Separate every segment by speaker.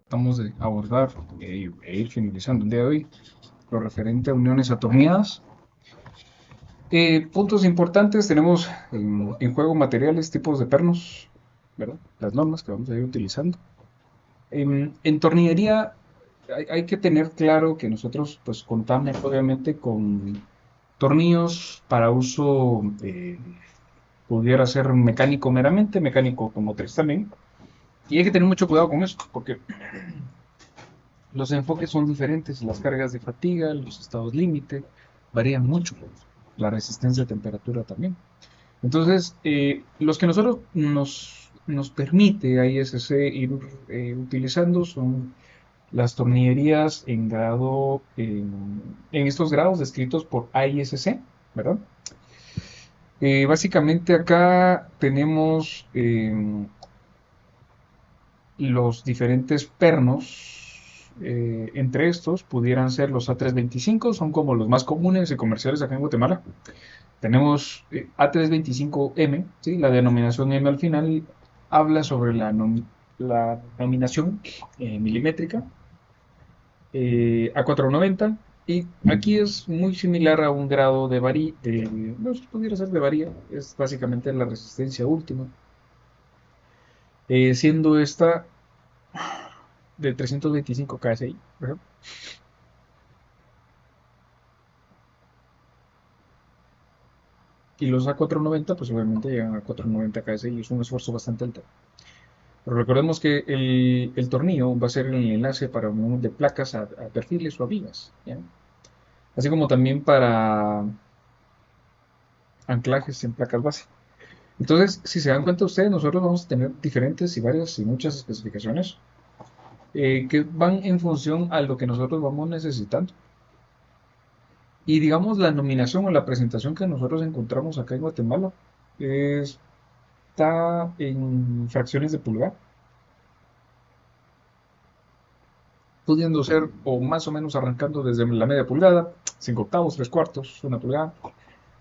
Speaker 1: tratamos de abordar ir finalizando el día de hoy lo referente a uniones atornilladas. Puntos importantes, tenemos en juego materiales, tipos de pernos, ¿verdad? Las normas que vamos a ir utilizando. En tornillería hay que tener claro que nosotros pues contamos obviamente con tornillos para uso, pudiera ser mecánico meramente, mecánico automotriz también. Y hay que tener mucho cuidado con eso, porque los enfoques son diferentes, las cargas de fatiga, los estados límite, varían mucho. La resistencia a temperatura también. Entonces, los que nosotros nos permite ISC ir utilizando son las tornillerías en grado, en estos grados descritos por ISC, ¿verdad? Básicamente acá tenemos los diferentes pernos. Entre estos pudieran ser los A325, son como los más comunes y comerciales acá en Guatemala. Tenemos A325M, ¿sí? La denominación M al final habla sobre la nominación milimétrica. A490, y aquí es muy similar a un grado de varía, no pudiera ser de varía, es básicamente la resistencia última, siendo esta de 325 KSI, ¿verdad? Y los A490 pues obviamente llegan a 490 KSI, y es un esfuerzo bastante alto. Pero recordemos que el tornillo va a ser el enlace para unión de placas a perfiles o a vigas, ¿ya? Así como también para anclajes en placas base. Entonces, si se dan cuenta ustedes, nosotros vamos a tener diferentes y varias y muchas especificaciones que van en función a lo que nosotros vamos necesitando. Y digamos, la nominación o la presentación que nosotros encontramos acá en Guatemala está en fracciones de pulgada, pudiendo ser o más o menos arrancando desde la media pulgada, 5 octavos, 3 cuartos, una pulgada.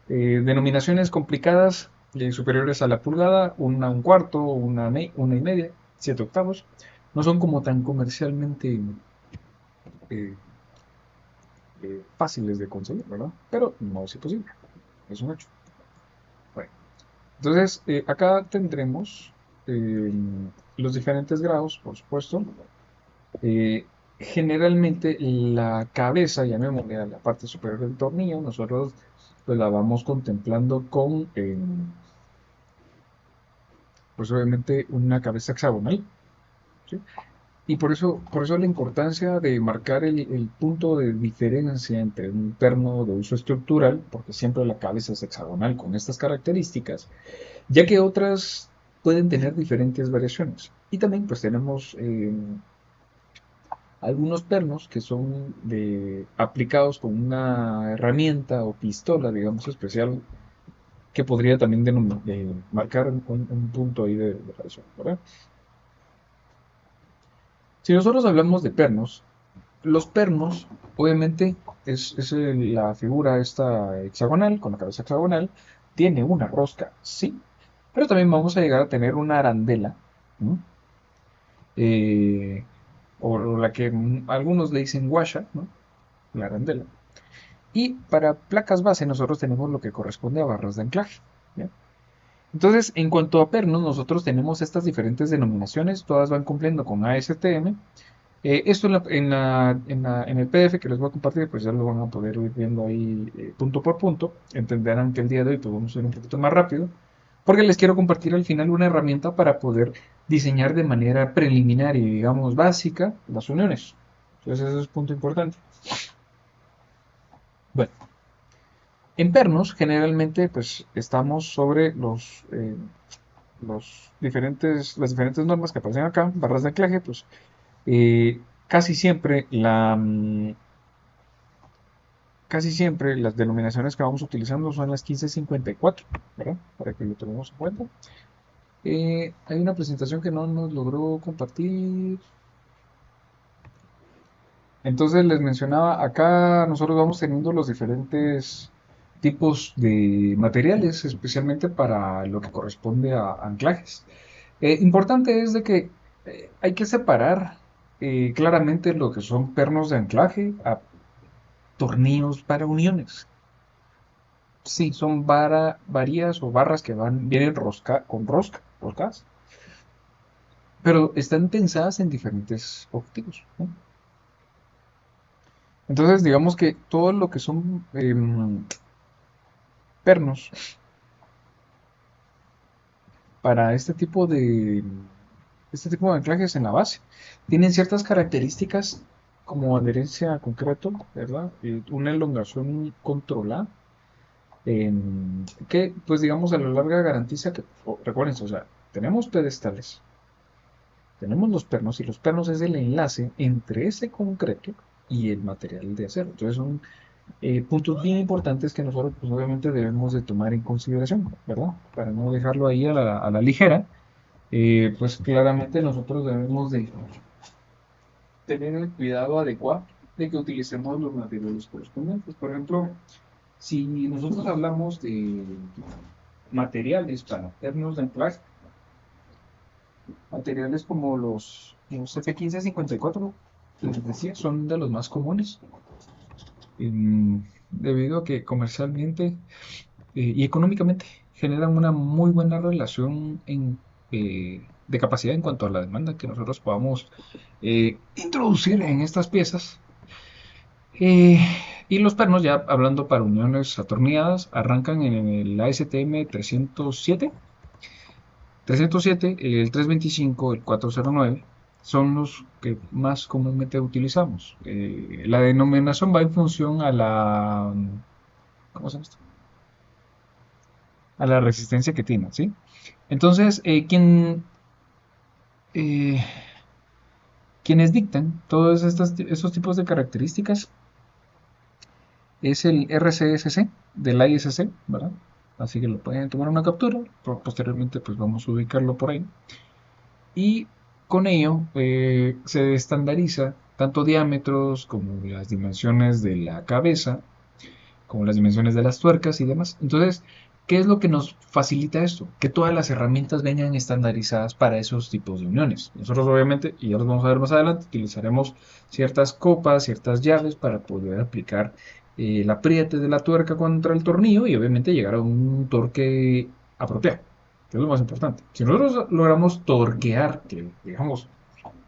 Speaker 1: Denominaciones complicadas superiores a la pulgada, un cuarto, una y media, 7 octavos. No son como tan comercialmente eh, fáciles de conseguir, ¿verdad? Pero no es imposible, es un hecho. Bueno, entonces, acá tendremos eh, los diferentes grados, por supuesto. Eh, Generalmente la cabeza, llamémosle a la parte superior del tornillo, nosotros pues la vamos contemplando con, pues obviamente, una cabeza hexagonal, ¿sí? Y por eso la importancia de marcar el punto de diferencia entre un perno de uso estructural, porque siempre la cabeza es hexagonal con estas características, ya que otras pueden tener diferentes variaciones. Y también pues tenemos algunos pernos que son aplicados con una herramienta o pistola, digamos, especial, que podría también marcar un punto ahí de variación, ¿verdad? Si nosotros hablamos de pernos, los pernos, obviamente, es la figura esta hexagonal, con la cabeza hexagonal, tiene una rosca, sí, pero también vamos a llegar a tener una arandela, ¿no? Eh, o la que algunos le dicen guasha, ¿no? La arandela. Y para placas base nosotros tenemos lo que corresponde a barras de anclaje, ¿ya? Entonces, en cuanto a pernos, nosotros tenemos estas diferentes denominaciones, todas van cumpliendo con ASTM. Esto en el PDF que les voy a compartir, pues ya lo van a poder ir viendo ahí punto por punto. Entenderán que el día de hoy pues, vamos a ir un poquito más rápido, porque les quiero compartir al final una herramienta para poder diseñar de manera preliminar y, digamos, básica las uniones. Entonces, ese es un punto importante. Bueno, en pernos, generalmente, pues estamos sobre las diferentes normas que aparecen acá, barras de anclaje, pues casi siempre casi siempre las denominaciones que vamos utilizando son las 1554, ¿verdad? Para que lo tengamos en cuenta. Hay una presentación que no nos logró compartir. Entonces les mencionaba, acá nosotros vamos teniendo los diferentes tipos de materiales, especialmente para lo que corresponde a anclajes. Importante es de que hay que separar. claramente lo que son pernos de anclaje a tornillos para uniones. Sí, son varillas o barras que vienen con roscas, pero están pensadas en diferentes objetivos, ¿no? Entonces, digamos que todo lo que son pernos para este tipo de anclajes en la base tienen ciertas características como adherencia a concreto, ¿verdad? Una elongación controlada, que, pues digamos, a la larga garantiza que, recuerden, o sea, tenemos pedestales, tenemos los pernos y los pernos es el enlace entre ese concreto y el material de acero. Entonces son puntos bien importantes que nosotros pues, obviamente debemos de tomar en consideración, ¿verdad? Para no dejarlo ahí a la ligera, pues claramente nosotros debemos de tener el cuidado adecuado de que utilicemos los materiales correspondientes. Por ejemplo, si nosotros hablamos de materiales para pernos de anclaje, materiales como los F1554, les decía, son de los más comunes, debido a que comercialmente y económicamente generan una muy buena relación de capacidad en cuanto a la demanda que nosotros podamos introducir en estas piezas. Eh, y los pernos, ya hablando para uniones atornilladas, arrancan en el ASTM 307, el 325, el 409, son los que más comúnmente utilizamos. La denominación va en función a la, ¿cómo se llama esto? A la resistencia que tienen, ¿sí? Entonces, eh, quienes dictan todos estos tipos de características es el RCSC del ISC, ¿verdad? Así que lo pueden tomar una captura, posteriormente pues vamos a ubicarlo por ahí. Y con ello se estandariza tanto diámetros como las dimensiones de la cabeza, como las dimensiones de las tuercas y demás. Entonces, ¿qué es lo que nos facilita esto? Que todas las herramientas vengan estandarizadas para esos tipos de uniones. Nosotros obviamente, y ya los vamos a ver más adelante, utilizaremos ciertas copas, ciertas llaves para poder aplicar el apriete de la tuerca contra el tornillo y obviamente llegar a un torque apropiado, que es lo más importante. Si nosotros logramos torquear, que digamos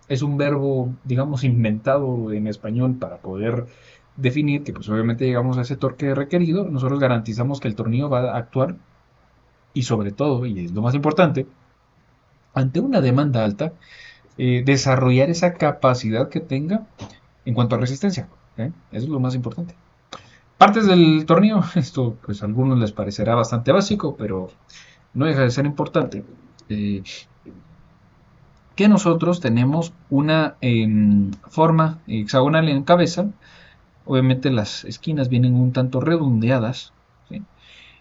Speaker 1: es un verbo, digamos, inventado en español para poder definir que pues obviamente llegamos a ese torque requerido, nosotros garantizamos que el tornillo va a actuar y sobre todo, y es lo más importante, ante una demanda alta, desarrollar esa capacidad que tenga en cuanto a resistencia. ¿Eh? Eso es lo más importante. Partes del tornillo, esto pues a algunos les parecerá bastante básico, pero no deja de ser importante. Que nosotros tenemos una forma hexagonal en cabeza. Obviamente las esquinas vienen un tanto redondeadas, ¿sí?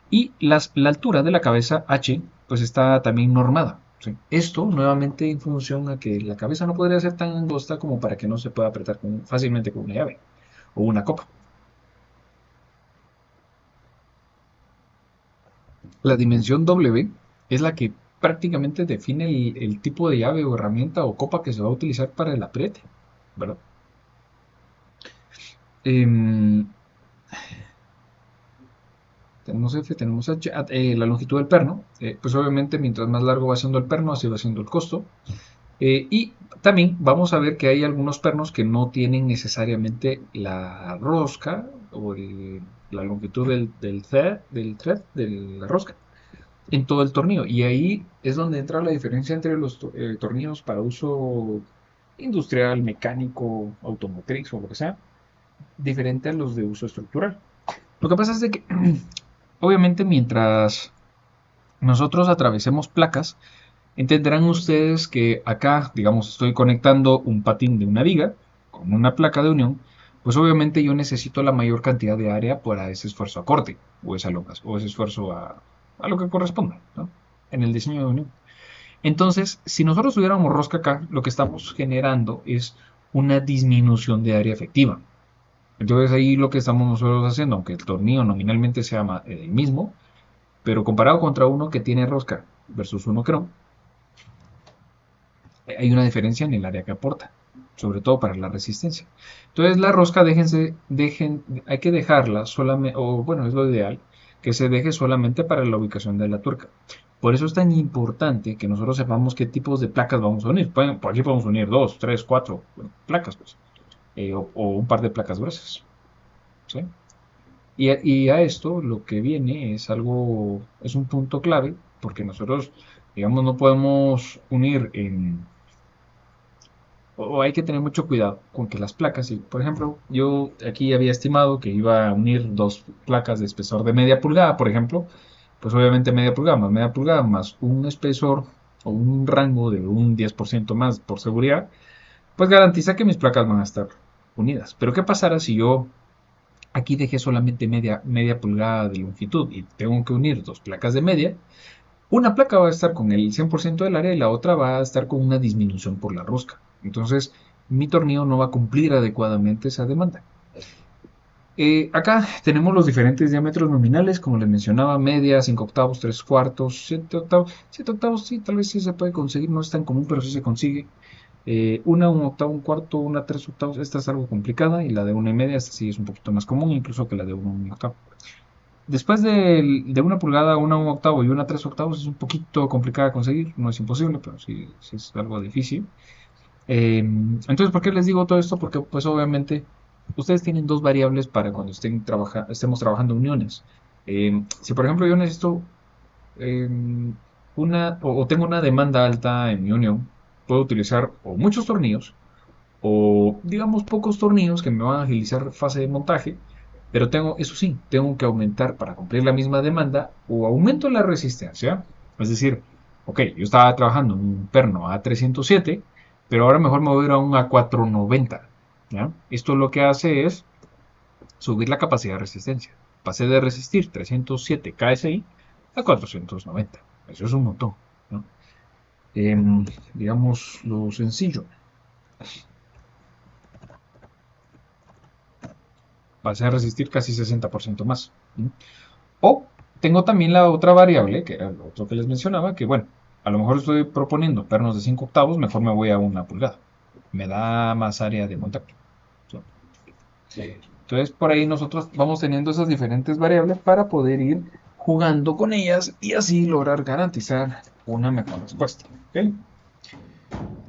Speaker 1: Y la altura de la cabeza H pues está también normada, ¿sí? Esto nuevamente en función a que la cabeza no podría ser tan angosta como para que no se pueda apretar fácilmente con una llave o una copa. La dimensión W es la que prácticamente define el tipo de llave o herramienta o copa que se va a utilizar para el apriete, ¿verdad? Em, Tenemos F, tenemos H, la longitud del perno, pues obviamente mientras más largo va siendo el perno, así va siendo el costo. Y también vamos a ver que hay algunos pernos que no tienen necesariamente la rosca o la longitud del thread de la rosca en todo el tornillo. Y ahí es donde entra la diferencia entre los tornillos para uso industrial, mecánico, automotriz o lo que sea, diferente a los de uso estructural. Lo que pasa es de que obviamente mientras nosotros atravesemos placas, entenderán ustedes que acá, digamos, estoy conectando un patín de una viga con una placa de unión, pues obviamente yo necesito la mayor cantidad de área para ese esfuerzo a corte o ese esfuerzo a lo que corresponda, ¿no? En el diseño de unión. Entonces, si nosotros tuviéramos rosca acá, lo que estamos generando es una disminución de área efectiva. Entonces ahí lo que estamos nosotros haciendo, aunque el tornillo nominalmente sea el mismo, pero comparado contra uno que tiene rosca versus uno que no, hay una diferencia en el área que aporta. sobre todo para la resistencia. Entonces la rosca hay que dejarla solamente, o bueno, es lo ideal, que se deje solamente para la ubicación de la tuerca. Por eso es tan importante que nosotros sepamos qué tipos de placas vamos a unir. Por aquí podemos unir dos, tres, cuatro placas, pues, o un par de placas gruesas. ¿Sí? Y a esto lo que viene es algo, es un punto clave, porque nosotros, digamos, no podemos unir o hay que tener mucho cuidado con que las placas, y por ejemplo, yo aquí había estimado que iba a unir dos placas de espesor de media pulgada, por ejemplo, pues obviamente media pulgada más un espesor o un rango de un 10% más por seguridad, pues garantiza que mis placas van a estar unidas. Pero ¿qué pasará si yo aquí dejé solamente media pulgada de longitud y tengo que unir dos placas de media? Una placa va a estar con el 100% del área y la otra va a estar con una disminución por la rosca. Entonces, mi tornillo no va a cumplir adecuadamente esa demanda. Acá tenemos los diferentes diámetros nominales, como les mencionaba, media, 5 octavos, 3 cuartos, 7 octavos. 7 octavos sí, tal vez sí se puede conseguir, no es tan común, pero sí se consigue. Un octavo, un cuarto, una 3 octavos, esta es algo complicada, y la de una y media, esta sí es un poquito más común, incluso que la de un octavo. Después de una pulgada, una un octavo y una 3 octavos es un poquito complicada de conseguir, no es imposible, pero sí es algo difícil. Entonces, ¿por qué les digo todo esto? Porque pues obviamente ustedes tienen dos variables para cuando estemos trabajando uniones. Si por ejemplo yo necesito o tengo una demanda alta en mi unión, puedo utilizar o muchos tornillos o digamos pocos tornillos que me van a agilizar fase de montaje, pero eso sí, tengo que aumentar para cumplir la misma demanda o aumento la resistencia. Es decir, ok, yo estaba trabajando en un perno A307, pero ahora mejor me voy a ir a un A490. ¿Ya? Esto lo que hace es subir la capacidad de resistencia. Pasé de resistir 307 KSI a 490. Eso es un montón, ¿no? Digamos lo sencillo. Pasé a resistir casi 60% más. ¿Sí? O tengo también la otra variable, que era lo otro que les mencionaba, que bueno, a lo mejor estoy proponiendo pernos de 5 octavos, mejor me voy a una pulgada. Me da más área de contacto. Sí. Entonces por ahí nosotros vamos teniendo esas diferentes variables para poder ir jugando con ellas y así lograr garantizar una mejor respuesta. ¿Okay?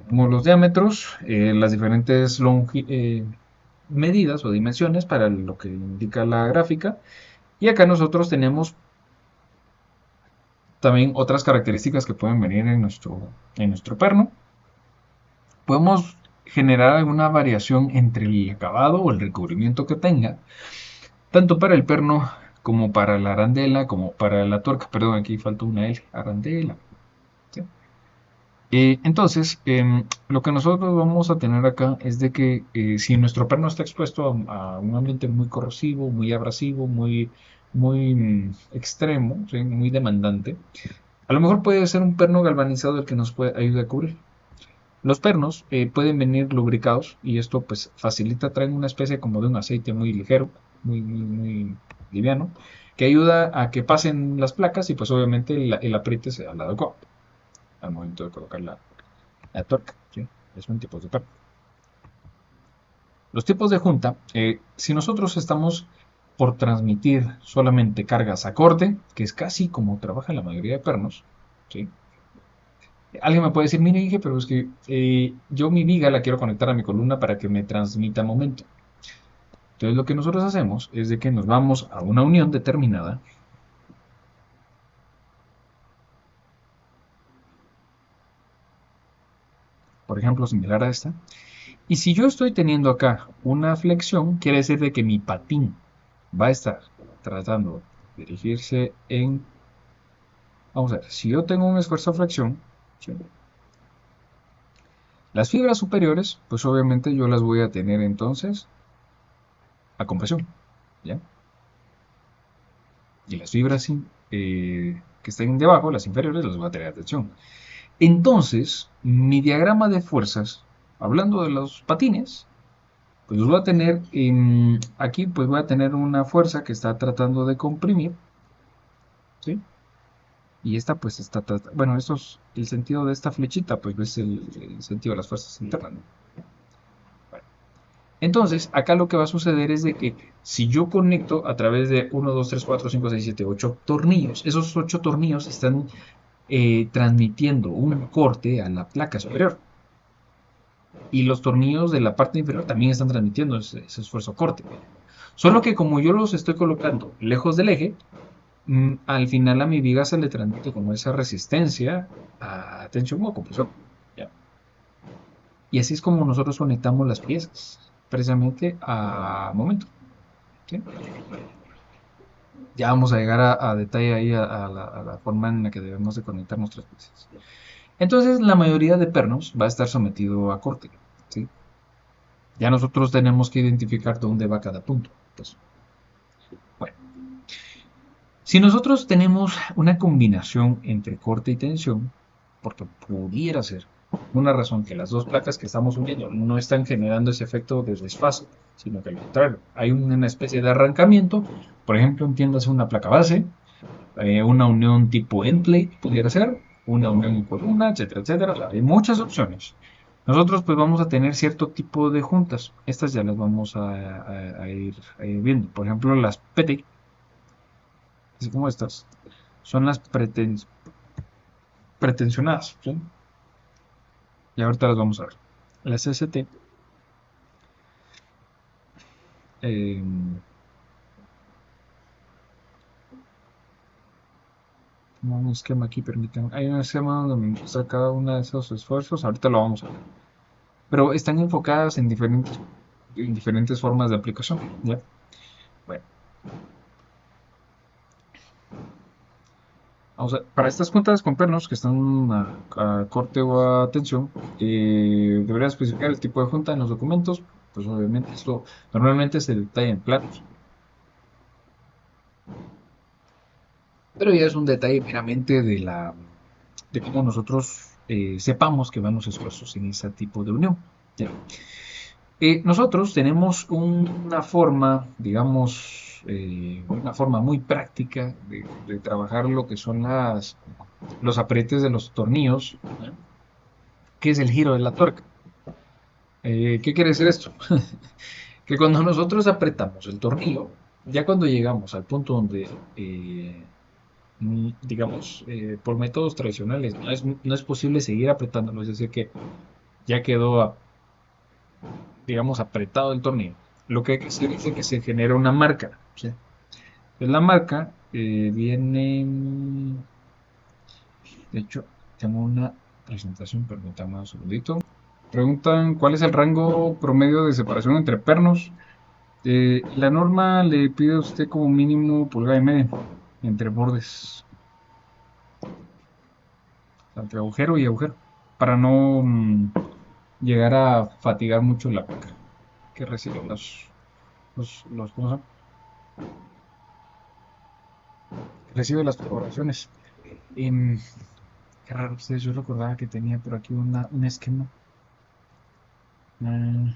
Speaker 1: Como los diámetros, las diferentes medidas o dimensiones para lo que indica la gráfica. Y acá nosotros tenemos también otras características que pueden venir en nuestro perno. Podemos generar alguna variación entre el acabado o el recubrimiento que tenga, tanto para el perno como para la arandela, como para la tuerca. Perdón, aquí falta una L, arandela. ¿Sí? Entonces, lo que nosotros vamos a tener acá es de que si nuestro perno está expuesto a un ambiente muy corrosivo, muy abrasivo, muy extremo, ¿sí? Muy demandante, a lo mejor puede ser un perno galvanizado el que nos puede ayudar a cubrir. Los pernos pueden venir lubricados y esto pues facilita, traen una especie como de un aceite muy ligero, muy liviano, que ayuda a que pasen las placas y pues obviamente el apriete sea al adecuado al momento de colocar la tuerca. ¿Sí? Es un tipo de perno. Los tipos de junta, si nosotros estamos por transmitir solamente cargas acorde, que es casi como trabaja la mayoría de pernos, ¿sí? Alguien me puede decir, mire, dije, pero es que yo mi viga la quiero conectar a mi columna para que me transmita momento. Entonces lo que nosotros hacemos es de que nos vamos a una unión determinada. Por ejemplo, similar a esta. Y si yo estoy teniendo acá una flexión, quiere decir de que mi patín va a estar tratando de dirigirse en... Vamos a ver, si yo tengo un esfuerzo de flexión, ¿sí? Las fibras superiores, pues obviamente yo las voy a tener entonces a compresión, ¿ya? Y las fibras que estén debajo, las inferiores, las voy a tener a tensión. Entonces, mi diagrama de fuerzas, hablando de los patines, pues los voy a tener aquí, pues voy a tener una fuerza que está tratando de comprimir, ¿sí? Y esta pues está tratando, bueno, esto es el sentido de esta flechita, pues es el sentido de las fuerzas internas, ¿no? Entonces, acá lo que va a suceder es de que si yo conecto a través de 1, 2, 3, 4, 5, 6, 7, 8 tornillos, esos 8 tornillos están transmitiendo un corte a la placa superior. Y los tornillos de la parte inferior también están transmitiendo ese esfuerzo corte. Solo que como yo los estoy colocando lejos del eje, al final a mi viga se le transmite como esa resistencia a tensión o compresión. ¿Ya? Y así es como nosotros conectamos las piezas, precisamente a momento. ¿Sí? Ya vamos a llegar a detalle ahí a la forma en la que debemos de conectar nuestras piezas. Entonces la mayoría de pernos va a estar sometido a corte. ¿Sí? Ya nosotros tenemos que identificar dónde va cada punto. Entonces, bueno, si nosotros tenemos una combinación entre corte y tensión, porque pudiera ser una razón que las dos placas que estamos uniendo no están generando ese efecto de desfase, sino que al contrario, hay una especie de arrancamiento, por ejemplo, entiéndase una placa base, una unión tipo endplate, pudiera ser, una unión en columna, etcétera, etcétera. Hay muchas opciones. Nosotros pues vamos a tener cierto tipo de juntas. Estas ya las vamos a ir viendo. Por ejemplo, las PT, así como estas, son las pretensionadas. ¿Sí? Y ahorita las vamos a ver. Las ST, eh, un esquema aquí, permítanme. Hay un esquema donde me muestra cada uno de esos esfuerzos. Ahorita lo vamos a ver. Pero están enfocadas en diferentes formas de aplicación. ¿Ya? Bueno, vamos a, para estas juntas con pernos que están a corte o a tensión, debería especificar el tipo de junta en los documentos. Pues obviamente esto normalmente se detalla en planos, pero ya es un detalle meramente de cómo nosotros sepamos que van los esfuerzos en ese tipo de unión. ¿Ya? Nosotros tenemos una forma, digamos, una forma muy práctica de trabajar lo que son los apretes de los tornillos, ¿eh? Que es el giro de la tuerca. ¿Qué quiere decir esto? Que cuando nosotros apretamos el tornillo, ya cuando llegamos al punto donde, digamos, por métodos tradicionales, no es posible seguir apretándolo, es decir, que ya quedó, digamos, apretado el tornillo. Lo que hay que hacer es que se genera una marca. ¿Sí? Pues la marca viene, de hecho, tengo una presentación, permítame un segundito. Preguntan cuál es el rango promedio de separación entre pernos. La norma le pide a usted como mínimo pulgada y media entre bordes, entre agujero y agujero, para no llegar a fatigar mucho la placa que recibe ¿cómo se llama? Recibe las perforaciones. Em, Qué raro ustedes, yo recordaba que tenía por aquí un esquema. Mm,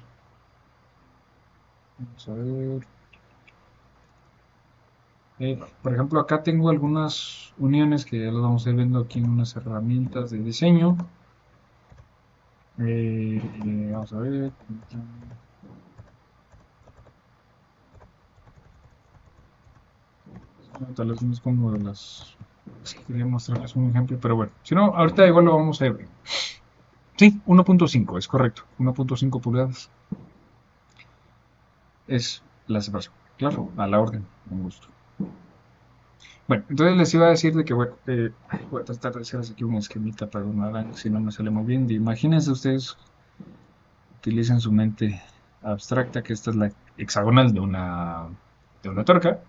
Speaker 1: Vamos a ver. Por ejemplo, acá tengo algunas uniones que ya las vamos a ir viendo aquí en unas herramientas de diseño. Vamos a ver. Tal vez no es como de las. Sí, quería mostrarles un ejemplo, pero bueno. Si no, ahorita igual lo vamos a ver. Sí, 1.5, es correcto. 1.5 pulgadas es la separación. Claro, a la orden, con gusto. Bueno, entonces les iba a decir de que bueno, voy a tratar de hacerles aquí un esquemita para una si no me sale muy bien. Imagínense ustedes, utilicen su mente abstracta, que esta es la hexagonal de una tuerca,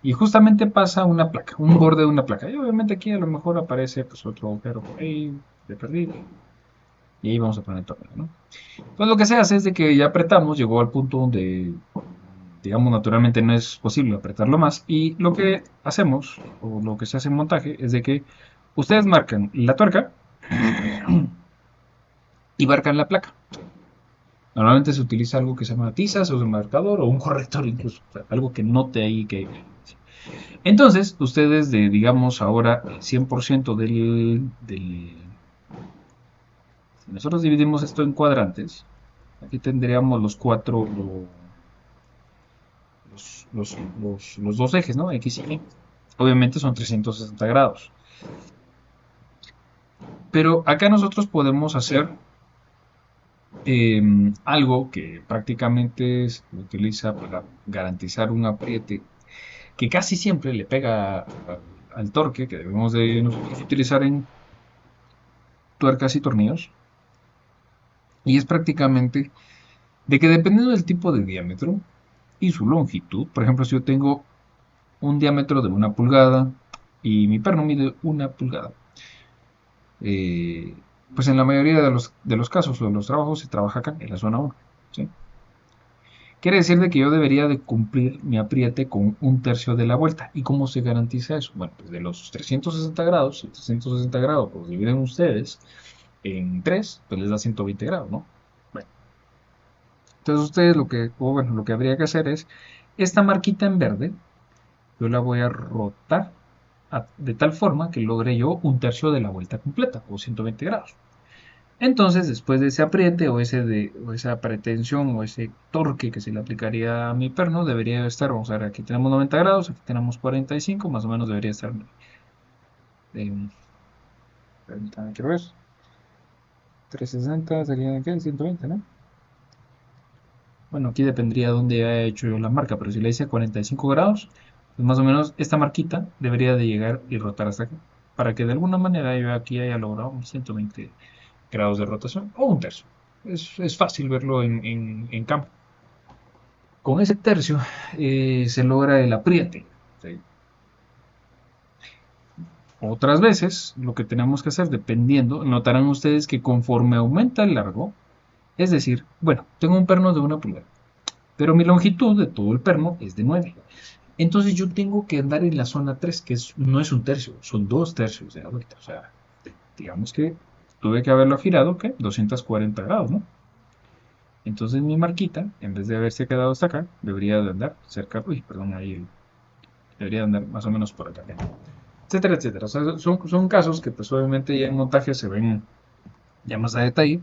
Speaker 1: y justamente pasa una placa, un borde de una placa. Y obviamente aquí a lo mejor aparece pues otro agujero por ahí, de perdido, y ahí vamos a poner el tornillo, ¿no? Pues lo que se hace es de que ya apretamos, llegó al punto donde digamos, naturalmente no es posible apretarlo más. Y lo que hacemos, o lo que se hace en montaje, es de que ustedes marcan la tuerca y marcan la placa. Normalmente se utiliza algo que se llama tizas o un marcador o un corrector incluso, o sea, algo que note ahí que... Entonces, ustedes de, digamos, ahora 100% Si nosotros dividimos esto en cuadrantes, Aquí tendríamos los cuatro, los dos ejes, ¿no? X y Y. Obviamente son 360 grados. Pero acá nosotros podemos hacer algo que prácticamente se utiliza para garantizar un apriete que casi siempre le pega al torque que debemos de nosotros utilizar en tuercas y tornillos. Y es prácticamente de que dependiendo del tipo de diámetro y su longitud, por ejemplo, si yo tengo un diámetro de 1 pulgada y mi perno mide 1 pulgada, eh, pues en la mayoría de los casos o de los trabajos se trabaja acá, en la zona 1. ¿Sí? Quiere decir de que yo debería de cumplir mi apriete con 1/3 de la vuelta. ¿Y cómo se garantiza eso? Bueno, pues de los 360 grados, si 360 grados pues dividen ustedes en 3, pues les da 120 grados, ¿no? Bueno, entonces ustedes lo que habría que hacer es, esta marquita en verde, yo la voy a rotar de tal forma que logre yo 1/3 de la vuelta completa, o 120 grados. Entonces, después de ese apriete o esa pretensión o ese torque que se le aplicaría a mi perno, debería estar, vamos a ver, aquí tenemos 90 grados, aquí tenemos 45, más o menos debería estar en, permítame, quiero ver, 360 sería, ¿qué? 120, ¿no? Bueno, aquí dependería de dónde haya hecho yo la marca, pero si le hice 45 grados, pues más o menos esta marquita debería de llegar y rotar hasta aquí, para que de alguna manera yo aquí haya logrado un 120 grados de rotación o 1/3. Es fácil verlo en campo. Con ese tercio se logra el apriete. ¿Sí? Otras veces, lo que tenemos que hacer, dependiendo, notarán ustedes que conforme aumenta el largo, es decir, bueno, tengo un perno de 1 pulgada, pero mi longitud de todo el perno es de 9. Entonces yo tengo que andar en la zona 3, que no es 1/3, son 2/3 de la vuelta. O sea, digamos que tuve que haberlo girado, ¿qué? 240 grados, ¿no? Entonces mi marquita, en vez de haberse quedado hasta acá, debería de andar cerca, uy, perdón, ahí debería de andar más o menos por acá, etcétera, etcétera. O sea, son casos que pues obviamente ya en montaje se ven ya más a detalle,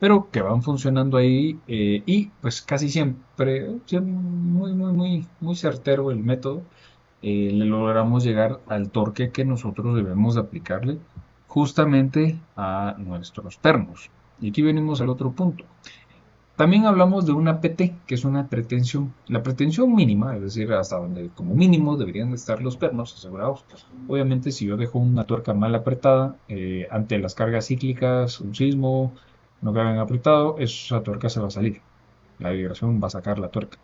Speaker 1: pero que van funcionando ahí y pues casi siempre, muy certero el método, le logramos llegar al torque que nosotros debemos de aplicarle justamente a nuestros pernos. Y aquí venimos al otro punto. También hablamos de una PT, que es una pretensión. La pretensión mínima, es decir, hasta donde como mínimo deberían de estar los pernos asegurados. Obviamente, si yo dejo una tuerca mal apretada, ante las cargas cíclicas, un sismo, no cargan apretado, esa tuerca se va a salir. La vibración va a sacar la tuerca.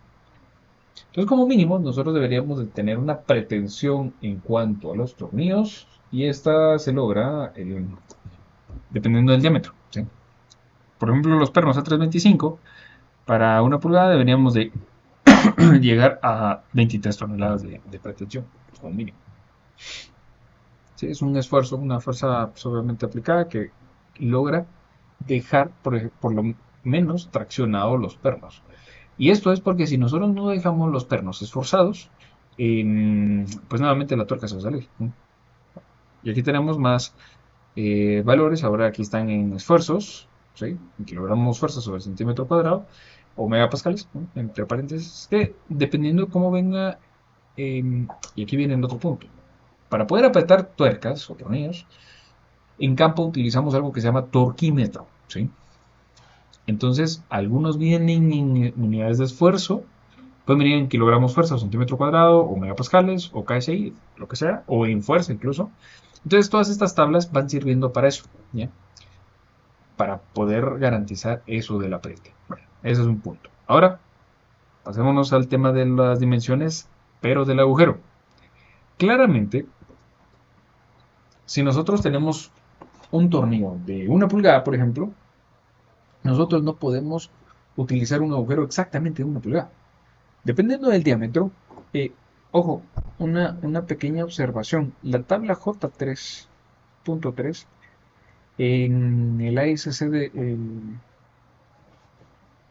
Speaker 1: Entonces, como mínimo, nosotros deberíamos de tener una pretensión en cuanto a los tornillos y esta se logra dependiendo del diámetro. ¿Sí? Por ejemplo, los pernos A325 para 1 pulgada deberíamos de llegar a 23 toneladas de pretensión, como mínimo. Sí, es un esfuerzo, una fuerza pues, obviamente aplicada que logra dejar por lo menos traccionados los pernos. Y esto es porque si nosotros no dejamos los pernos esforzados, pues nuevamente la tuerca se va a salir. ¿No? Y aquí tenemos más valores, ahora aquí están en esfuerzos, ¿sí? En kilogramos fuerza sobre centímetro cuadrado, o megapascales, ¿no? Entre paréntesis, que dependiendo de cómo venga, y aquí viene el otro punto, para poder apretar tuercas o tornillos, en campo utilizamos algo que se llama torquímetro, ¿sí? Entonces, algunos vienen en unidades de esfuerzo, pueden venir en kilogramos fuerza o centímetro cuadrado, o megapascales, o KSI, lo que sea, o en fuerza incluso. Entonces, todas estas tablas van sirviendo para eso, ¿ya? Para poder garantizar eso del apriete. Bueno, ese es un punto. Ahora, pasémonos al tema de las dimensiones, pero del agujero. Claramente, si nosotros tenemos un tornillo de 1 pulgada, por ejemplo, nosotros no podemos utilizar un agujero exactamente de 1 pulgada. Dependiendo del diámetro, ojo, una pequeña observación. La tabla J3.3 en el ASC de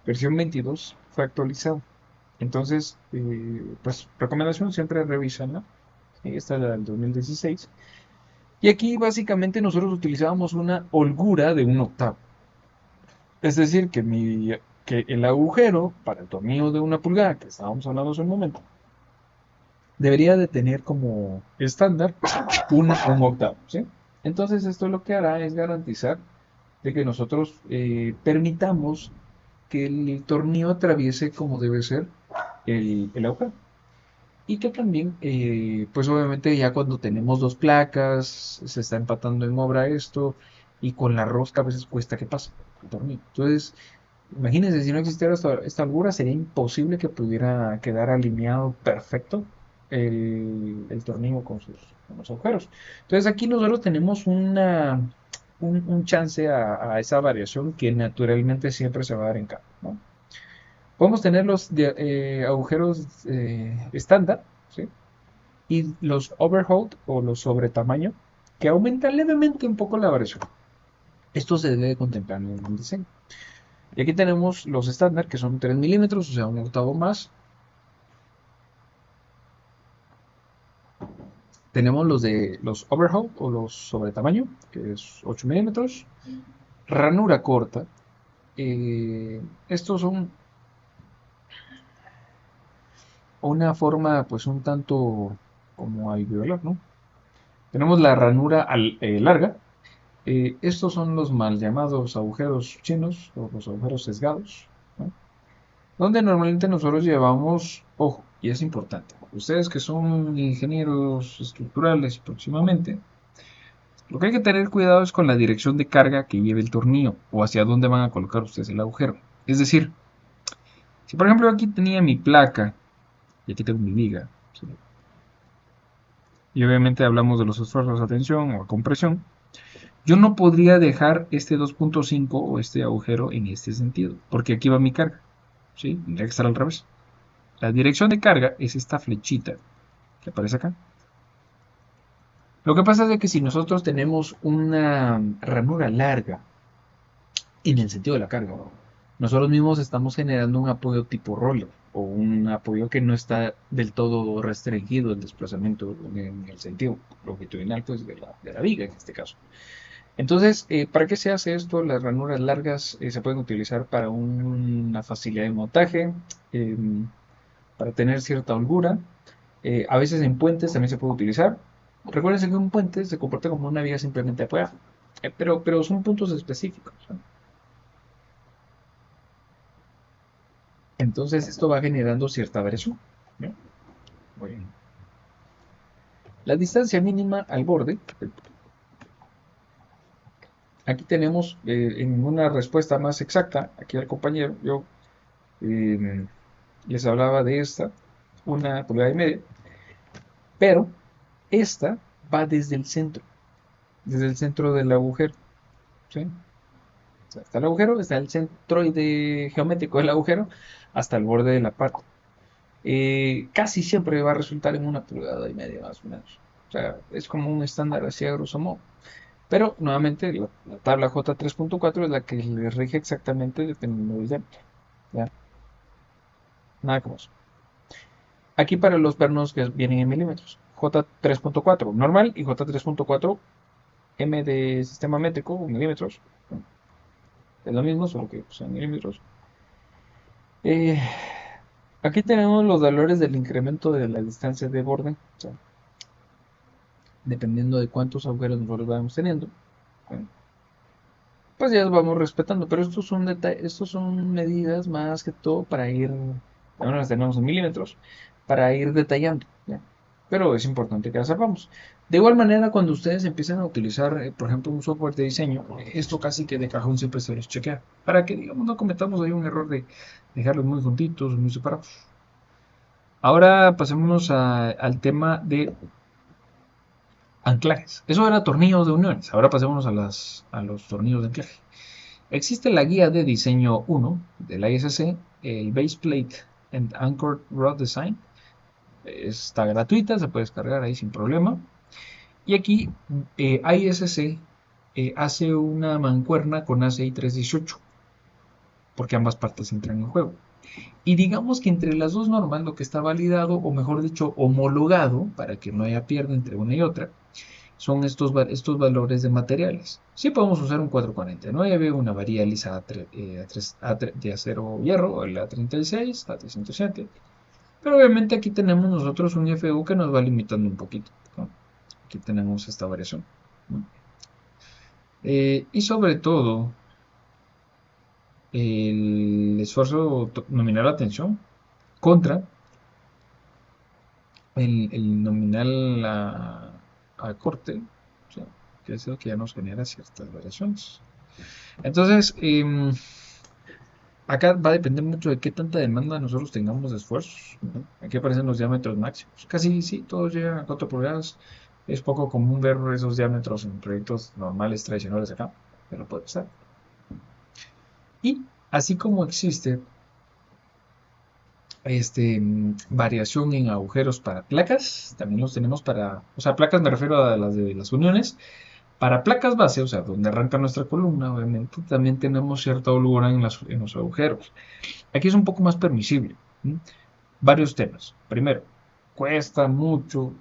Speaker 1: versión 22 fue actualizado. Entonces, pues recomendación siempre revisarla. Esta es la del 2016. Y aquí básicamente nosotros utilizábamos una holgura de 1 octavo. Es decir, que mi que el agujero para el tornillo de 1 pulgada, que estábamos hablando hace un momento, debería de tener como estándar un octavo, ¿sí? Entonces esto lo que hará es garantizar de que nosotros permitamos que el tornillo atraviese como debe ser el agujero. Y que también, pues obviamente ya cuando tenemos dos placas, se está empatando en obra esto, y con la rosca a veces cuesta que pase el tornillo. Entonces, imagínense, si no existiera esta holgura, sería imposible que pudiera quedar alineado perfecto el tornillo con los agujeros. Entonces aquí nosotros tenemos un chance a esa variación que naturalmente siempre se va a dar en cada, ¿no? Podemos tener los agujeros estándar, ¿sí? Y los overhold o los sobre tamaño, que aumentan levemente un poco la variación. Esto se debe contemplar en el diseño. Y aquí tenemos los estándar, que son 3 milímetros, o sea, un octavo más. Tenemos los de los overhold o los sobre tamaño, que es 8 milímetros. Ranura corta. Estos son una forma, pues, un tanto como alveolar, ¿no? Tenemos la ranura larga. Estos son los mal llamados agujeros chinos o los agujeros sesgados, ¿no? Donde normalmente nosotros llevamos, ojo, y es importante, ustedes que son ingenieros estructurales próximamente, lo que hay que tener cuidado es con la dirección de carga que lleve el tornillo o hacia dónde van a colocar ustedes el agujero. Es decir, si por ejemplo aquí tenía mi placa y aquí tengo mi viga, ¿sí? Y obviamente hablamos de los esfuerzos a tensión o a compresión, yo no podría dejar este 2.5 o este agujero en este sentido, porque aquí va mi carga, ¿sí? Tendría que estar al revés. La dirección de carga es esta flechita que aparece acá. Lo que pasa es que si nosotros tenemos una ranura larga en el sentido de la carga, nosotros mismos estamos generando un apoyo tipo roller o un apoyo que no está del todo restringido el desplazamiento en el sentido longitudinal, pues, de la viga en este caso. Entonces, ¿para qué se hace esto? Las ranuras largas se pueden utilizar para una facilidad de montaje, eh, para tener cierta holgura. A veces en puentes también se puede utilizar. Recuerden que un puente se comporta como una viga simplemente apoyada, pero son puntos específicos, ¿no? Entonces esto va generando cierta variación, ¿no? Muy bien. La distancia mínima al borde, aquí tenemos en una respuesta más exacta, aquí al compañero, yo eh, les hablaba de esta, 1,5 pulgadas, pero esta va desde el centro del agujero, ¿sí? O sea, está el agujero, está el centroide geométrico del agujero, hasta el borde de la parte. Casi siempre va a resultar en 1,5 pulgadas más o menos. O sea, es como un estándar así a grosso modo. Pero nuevamente la tabla J3.4 es la que le rige exactamente dependiendo del diámetro. ¿Ya? Nada como eso. Aquí para los pernos que vienen en milímetros. J3.4 normal y J3.4 M de sistema métrico, milímetros. Es lo mismo, solo que son milímetros. Eh, Aquí tenemos los valores del incremento de la distancia de borde. O sea, dependiendo de cuántos agujeros nosotros vamos teniendo, bueno, pues ya los vamos respetando. Pero estos son medidas más que todo para ir, ahora las tenemos en milímetros, para ir detallando, ¿ya? Pero es importante que las sepamos. De igual manera, cuando ustedes empiezan a utilizar, por ejemplo, un software de diseño, esto casi que de cajón siempre se los chequea, para que, digamos, no cometamos ahí un error de dejarlos muy juntitos, muy separados. Ahora pasémonos al tema de anclajes. Eso era tornillos de uniones. Ahora pasémonos a los tornillos de anclaje. Existe la guía de diseño 1 de la ISC, el Base Plate and Anchor Rod Design. Está gratuita, se puede descargar ahí sin problema. Y aquí ISC hace una mancuerna con ACI 318, porque ambas partes entran en juego. Y digamos que entre las dos normas lo que está validado, o mejor dicho, homologado, para que no haya pierde entre una y otra, son estos valores de materiales. Sí podemos usar un 449, una varilla lisa de acero hierro, o el A36, A307, pero obviamente aquí tenemos nosotros un FU que nos va limitando un poquito, ¿no? Aquí tenemos esta variación, ¿no? Y sobre todo, el esfuerzo nominal a tensión contra el nominal a corte, o sea, que es el que ya nos genera ciertas variaciones. Entonces, acá va a depender mucho de qué tanta demanda nosotros tengamos de esfuerzos, ¿no? Aquí aparecen los diámetros máximos. Casi sí, todos llegan a 4 pulgadas. Es poco común ver esos diámetros en proyectos normales, tradicionales acá, pero puede ser. Y así como existe variación en agujeros para placas, también los tenemos para, o sea, placas me refiero a las de las uniones. Para placas base, o sea, donde arranca nuestra columna, obviamente, también tenemos cierta holgura en los agujeros. Aquí es un poco más permisible. ¿Sí? Varios temas. Primero, cuesta mucho,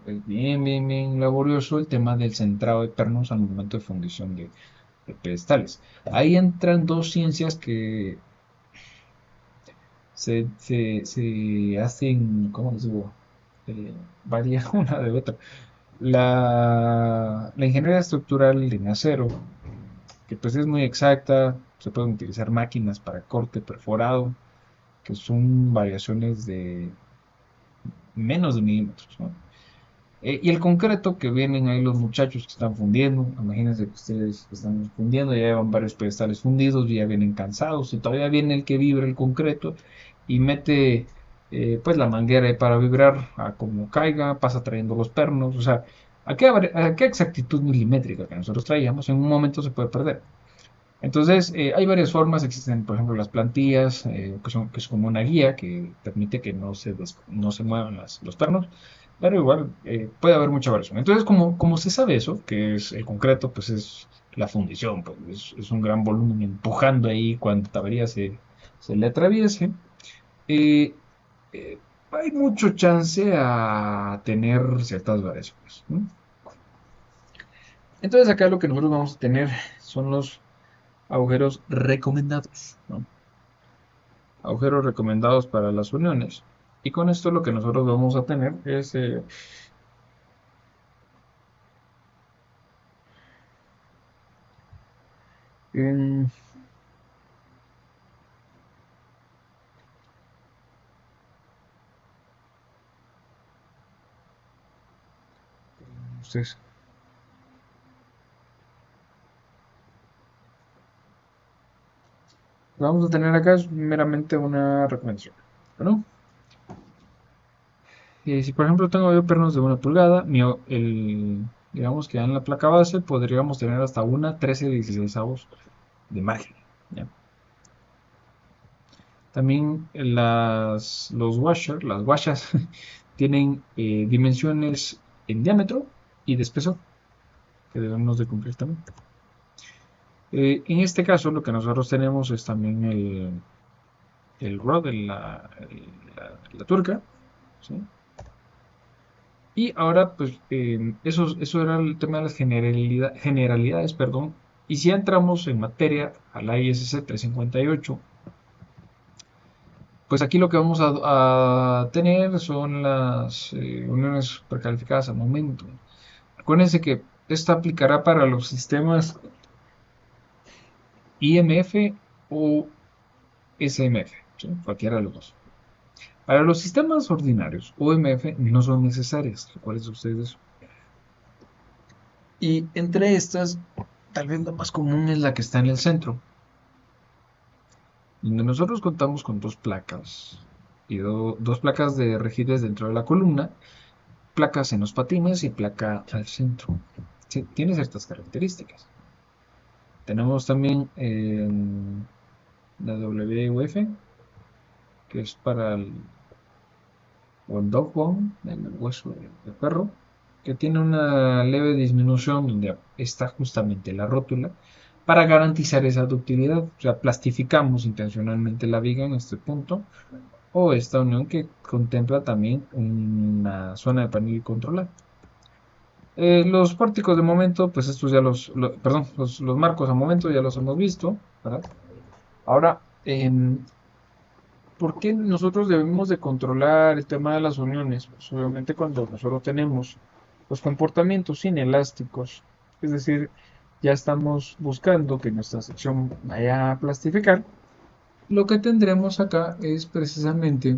Speaker 1: es bien laborioso el tema del centrado de pernos al momento de fundición de pedestales. Ahí entran dos ciencias que se hacen, ¿cómo les digo? Varía una de otra. La ingeniería estructural en acero, que pues es muy exacta, se pueden utilizar máquinas para corte perforado, que son variaciones de menos de milímetros, ¿no? Y el concreto que vienen ahí los muchachos que están fundiendo, imagínense que ustedes están fundiendo, ya llevan varios pedestales fundidos, ya vienen cansados, y todavía viene el que vibra el concreto y mete pues la manguera ahí para vibrar a como caiga, pasa trayendo los pernos, o sea, a qué exactitud milimétrica que nosotros traíamos en un momento se puede perder. Entonces, hay varias formas, existen por ejemplo las plantillas, que es como una guía que permite que no se muevan los pernos, pero igual puede haber mucha variación. Entonces, como se sabe eso, que es el concreto, pues es la fundición, pues es un gran volumen empujando ahí cuando avería se le atraviese, eh, eh, hay mucho chance a tener ciertas variaciones, ¿no? Entonces, acá lo que nosotros vamos a tener son los agujeros recomendados, ¿no? Agujeros recomendados para las uniones. Y con esto lo que nosotros vamos a tener es un- ustedes- vamos a tener acá es meramente una recomendación, ¿no? Si por ejemplo tengo yo pernos de 1 pulgada, digamos que en la placa base podríamos tener hasta una 13/16 de margen, ¿ya? También las washers, tienen dimensiones en diámetro y de espesor que debemos de cumplir también. En este caso, lo que nosotros tenemos es también el rod, la tuerca, ¿sí? Y ahora, pues, eso era el tema de las generalidades, perdón. Y si entramos en materia a la ISC 358, pues aquí lo que vamos a tener son las uniones precalificadas al momento. Acuérdense que esto aplicará para los sistemas IMF o SMF, ¿sí? Cualquiera de los dos. Para los sistemas ordinarios, OMF no son necesarias, recuerden ustedes eso. Y entre estas, tal vez la más común es la que está en el centro, donde nosotros contamos con dos placas y dos placas de rigidez dentro de la columna, placas en los patines y placa al centro. Sí, tiene ciertas características. Tenemos también la WF, que es para o el dog bone, el hueso del perro, que tiene una leve disminución donde está justamente la rótula para garantizar esa ductilidad. O sea, plastificamos intencionalmente la viga en este punto o esta unión que contempla también una zona de panel controlada. Los pórticos de momento, pues estos ya perdón, los marcos a momento ya los hemos visto, ¿verdad? Ahora, ¿por qué nosotros debemos de controlar el tema de las uniones? Pues obviamente cuando nosotros tenemos los comportamientos inelásticos, es decir, ya estamos buscando que nuestra sección vaya a plastificar, lo que tendremos acá es precisamente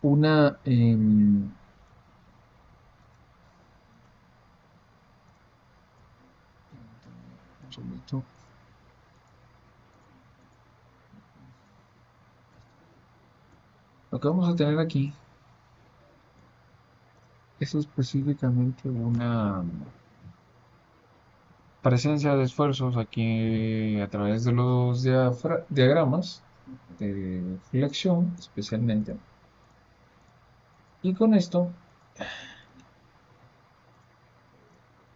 Speaker 1: una, un segundito. Lo que vamos a tener aquí es específicamente una presencia de esfuerzos aquí a través de los diagramas de flexión especialmente. Y con esto,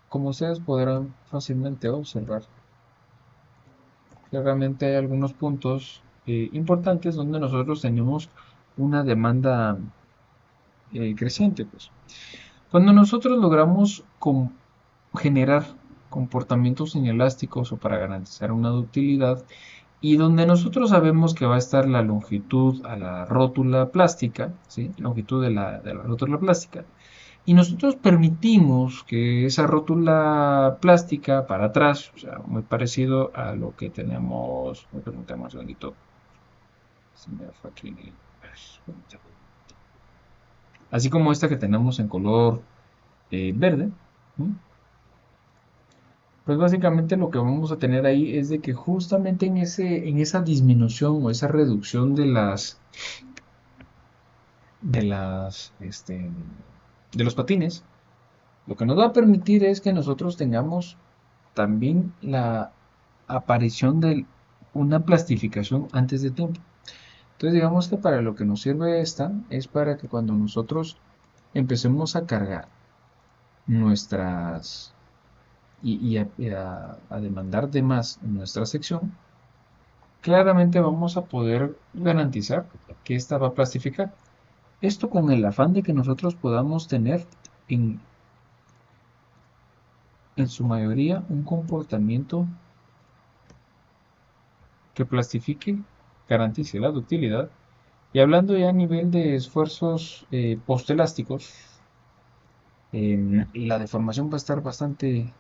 Speaker 1: como ustedes podrán fácilmente observar, claramente hay algunos puntos importantes donde nosotros tenemos una demanda creciente, pues. Cuando nosotros logramos generar comportamientos inelásticos o para garantizar una ductilidad, y donde nosotros sabemos que va a estar la longitud a la rótula plástica, ¿sí? Longitud de la rótula plástica, y nosotros permitimos que esa rótula plástica para atrás, o sea, muy parecido a lo que tenemos, me preguntamos un segundito, se me fue aquí, así como esta que tenemos en color verde, ¿no? Pues básicamente lo que vamos a tener ahí es de que justamente en esa disminución o esa reducción de los patines, lo que nos va a permitir es que nosotros tengamos también la aparición de una plastificación antes de tiempo. Entonces digamos que para lo que nos sirve esta es para que cuando nosotros empecemos a cargar nuestras y a demandar de más en nuestra sección, claramente vamos a poder garantizar que esta va a plastificar. Esto con el afán de que nosotros podamos tener en, en su mayoría un comportamiento que plastifique, garantice la ductilidad. Y hablando ya a nivel de esfuerzos postelásticos, la deformación va a estar bastante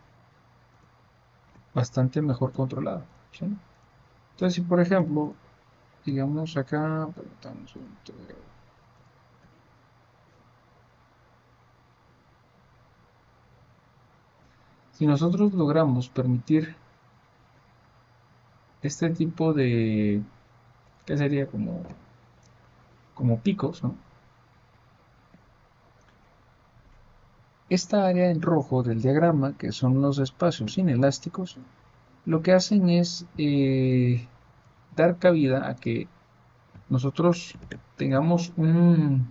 Speaker 1: mejor controlada, ¿sí? Entonces, si por ejemplo, digamos acá, si nosotros logramos permitir este tipo de, ¿qué sería? Como picos, ¿no? Esta área en rojo del diagrama, que son los espacios inelásticos, lo que hacen es dar cabida a que nosotros tengamos un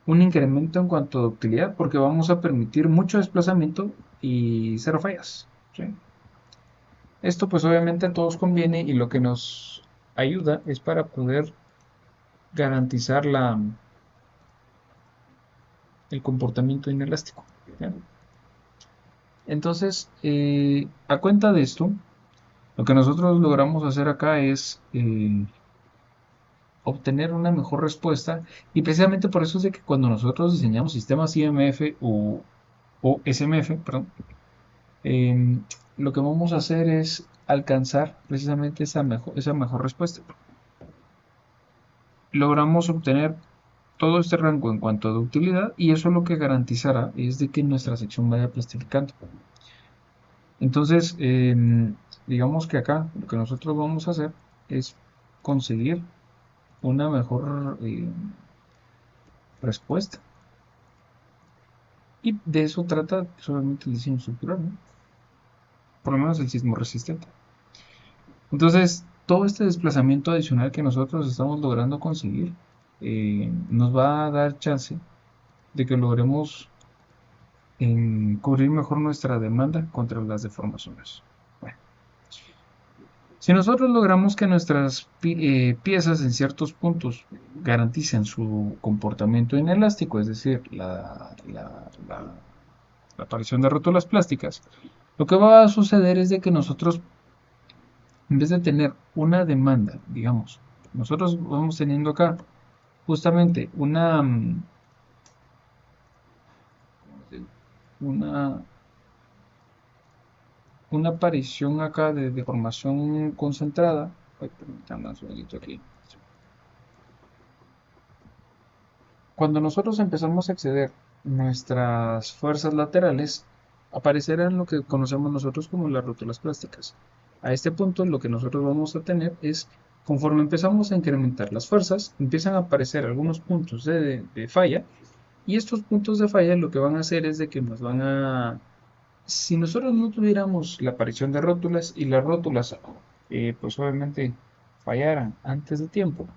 Speaker 1: incremento en cuanto a ductilidad, porque vamos a permitir mucho desplazamiento y cero fallas, ¿sí? Esto pues obviamente a todos conviene y lo que nos ayuda es para poder garantizar el comportamiento inelástico, ¿sí? Entonces, a cuenta de esto, lo que nosotros logramos hacer acá es obtener una mejor respuesta y precisamente por eso es de que cuando nosotros diseñamos sistemas IMF o SMF, perdón, eh, lo que vamos a hacer es alcanzar precisamente esa mejor respuesta. Logramos obtener todo este rango en cuanto a ductilidad y eso lo que garantizará es de que nuestra sección vaya plastificando. Entonces, digamos que acá lo que nosotros vamos a hacer es conseguir una mejor respuesta. Y de eso trata solamente el diseño estructural, ¿no? Por lo menos el sismo resistente. Entonces, todo este desplazamiento adicional que nosotros estamos logrando conseguir nos va a dar chance de que logremos cubrir mejor nuestra demanda contra las deformaciones. Bueno, si nosotros logramos que nuestras piezas en ciertos puntos garanticen su comportamiento inelástico, es decir, la aparición de rótulas plásticas, lo que va a suceder es de que nosotros, en vez de tener una demanda, digamos, nosotros vamos teniendo acá justamente una, una aparición acá de deformación concentrada. Ay, permítanme un segundito aquí. Cuando nosotros empezamos a exceder nuestras fuerzas laterales, aparecerán lo que conocemos nosotros como las rótulas plásticas. A este punto, lo que nosotros vamos a tener es, conforme empezamos a incrementar las fuerzas, empiezan a aparecer algunos puntos de falla, y estos puntos de falla lo que van a hacer es de que nos van a... Si nosotros no tuviéramos la aparición de rótulas y las rótulas, pues obviamente fallaran antes de tiempo,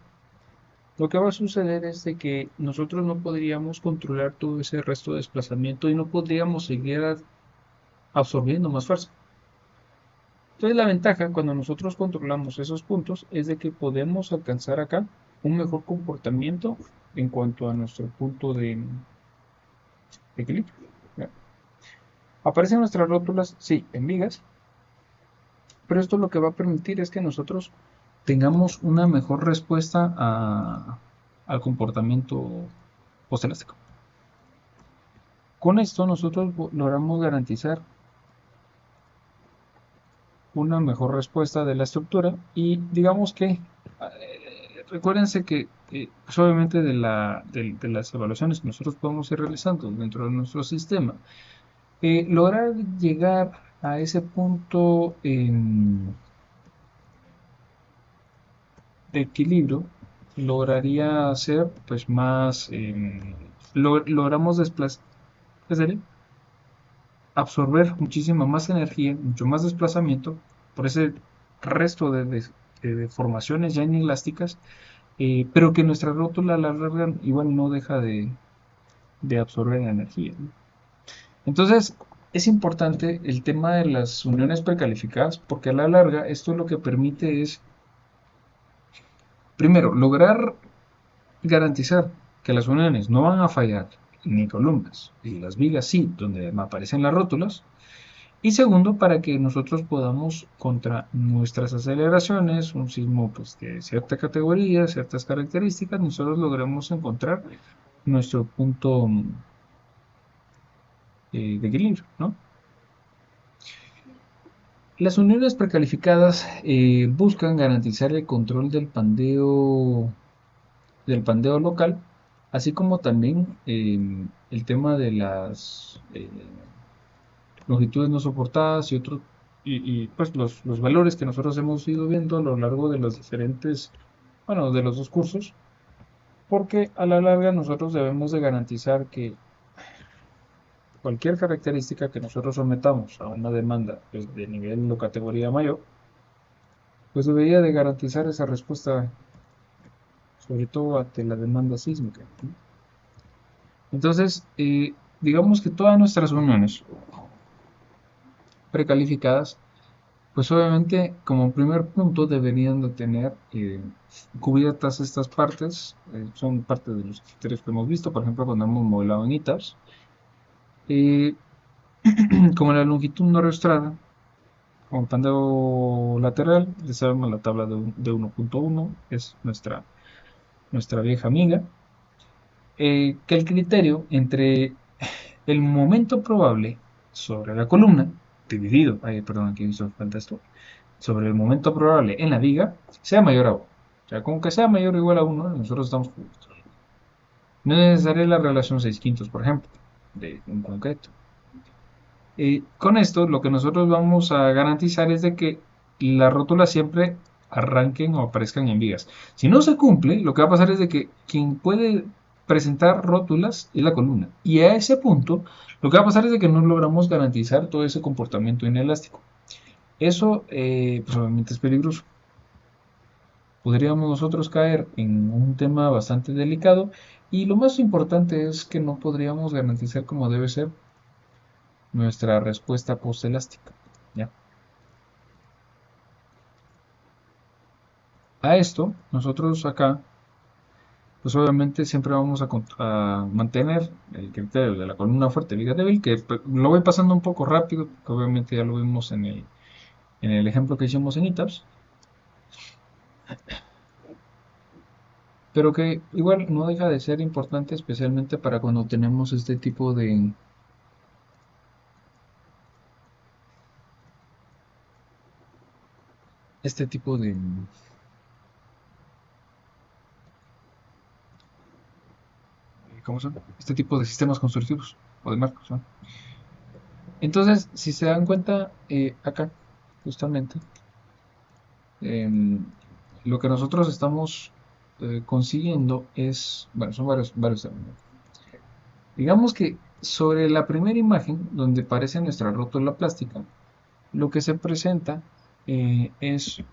Speaker 1: lo que va a suceder es de que nosotros no podríamos controlar todo ese resto de desplazamiento y no podríamos seguir absorbiendo más fuerza. Entonces la ventaja cuando nosotros controlamos esos puntos es de que podemos alcanzar acá un mejor comportamiento en cuanto a nuestro punto de equilibrio. ¿Ya? Aparecen nuestras rótulas, sí, en vigas, pero esto lo que va a permitir es que nosotros tengamos una mejor respuesta al comportamiento postelástico. Con esto nosotros logramos garantizar una mejor respuesta de la estructura y digamos que recuérdense que pues obviamente de las evaluaciones que nosotros podemos ir realizando dentro de nuestro sistema, lograr llegar a ese punto de equilibrio lograría ser pues más logramos desplazar, absorber muchísima más energía, mucho más desplazamiento por ese resto de formaciones ya inelásticas, pero que nuestra rótula a la larga igual no deja de absorber energía, ¿no? Entonces, es importante el tema de las uniones precalificadas porque a la larga esto lo que permite es, primero, lograr garantizar que las uniones no van a fallar ni columnas, y las vigas sí, donde aparecen las rótulas. Y segundo, para que nosotros podamos, contra nuestras aceleraciones, un sismo pues, de cierta categoría, ciertas características, nosotros logremos encontrar nuestro punto de equilibrio, ¿no? Las uniones precalificadas buscan garantizar el control del pandeo local, así como también el tema de las longitudes no soportadas y otros pues los valores que nosotros hemos ido viendo a lo largo de los diferentes, bueno, de los dos cursos, porque a la larga nosotros debemos de garantizar que cualquier característica que nosotros sometamos a una demanda pues, de nivel o categoría mayor, pues debería de garantizar esa respuesta, sobre todo ante la demanda sísmica, ¿no? Entonces, digamos que todas nuestras uniones precalificadas pues obviamente como primer punto deberían de tener cubiertas estas partes, son parte de los criterios que hemos visto, por ejemplo cuando hemos modelado en ITARS, eh, como la longitud no registrada, como pandeo lateral, ya sabemos la tabla de 1.1 es nuestra vieja amiga, que el criterio entre el momento probable sobre la columna, dividido, perdón, aquí hizo falta esto, sobre el momento probable en la viga sea mayor a 1. O sea, con que sea mayor o igual a 1, nosotros estamos cubiertos. No es necesaria la relación 6 quintos, por ejemplo, de un concreto. Con esto, lo que nosotros vamos a garantizar es de que las rótulas siempre arranquen o aparezcan en vigas. Si no se cumple, lo que va a pasar es de que quien puede presentar rótulas es la columna. Y a ese punto, lo que va a pasar es de que no logramos garantizar todo ese comportamiento inelástico. Eso, pues obviamente es peligroso. Podríamos nosotros caer en un tema bastante delicado y lo más importante es que no podríamos garantizar como debe ser nuestra respuesta postelástica. ¿Ya? A esto, nosotros acá pues obviamente siempre vamos a mantener el criterio de la columna fuerte, viga débil, que lo voy pasando un poco rápido, porque obviamente ya lo vimos en el ejemplo que hicimos en ITAPS, pero que igual no deja de ser importante, especialmente para cuando tenemos este tipo de, ¿cómo son? Este tipo de sistemas constructivos o de marcos, ¿no? Entonces, si se dan cuenta, acá, justamente, em, lo que nosotros estamos consiguiendo es, bueno, son varios temas, ¿no? Digamos que sobre la primera imagen, donde aparece nuestra rótula plástica, lo que se presenta es